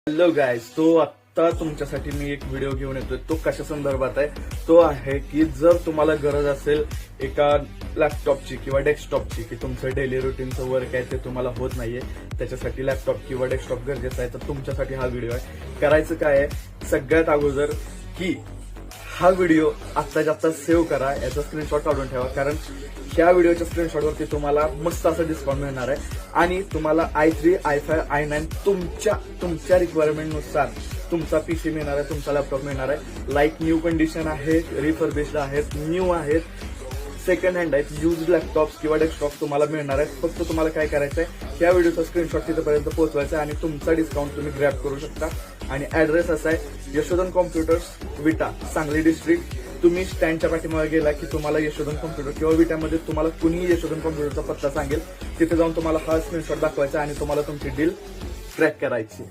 Hello guys, तो आत्ता तुमच्यासाठी मी एक व्हिडिओ घेऊन येतोय. तो कशा संदर्भात आहे? तो आहे की जर तुम्हाला गरज असेल एका लॅपटॉपची किंवा डेस्कटॉपची, की तुमचं डेली रुटीनचं वर्क आहे ते तुम्हाला होत नाहीये, त्याच्यासाठी लॅपटॉप किंवा डेस्कटॉप गरजेचं आहे, तर तुमच्यासाठी हा व्हिडिओ आहे. करायचं काय आहे, सगळ्यात अगोदर की हा व्हिडिओ आत्ताच्या आत्ता सेव्ह करा, याचा स्क्रीनशॉट काढून ठेवा, कारण ह्या व्हिडिओच्या स्क्रीनशॉटवरती तुम्हाला मस्त असं डिस्काउंट मिळणार आहे आणि तुम्हाला i3, i5, i9 तुमच्या रिक्वायरमेंटनुसार तुमचा पीसी मिळणार आहे, तुमचा लॅपटॉप मिळणार आहे. लाईक न्यू कंडिशन आहे, रिफर्बिश्ड आहेत, न्यू आहेत, सेकंड हँड आहेत, युज लॅपटॉप्स किंवा डेस्कटॉप तुम्हाला मिळणार आहेत. फक्त तुम्हाला काय करायचं आहे, ह्या व्हिडिओचा स्क्रीनशॉट तिथपर्यंत पोहोचवायचा आहे आणि तुमचा डिस्काउंट तुम्ही ग्रॅब करू शकता. आणि ऍड्रेस असा आहे, यशोधन कॉम्प्युटर्स, विटा, सांगली डिस्ट्रिक्ट. तुम्ही स्टँडच्या पाठीमागे गेला की तुम्हाला यशोधन कॉम्प्युटर किंवा विटामध्ये तुम्हाला कुणीही यशोधन कॉम्प्युटरचा पत्ता सांगेल, तिथे जाऊन तुम्हाला हा स्क्रीनशॉट दाखवायचा आणि तुम्हाला तुमची डील ट्रॅक करायची.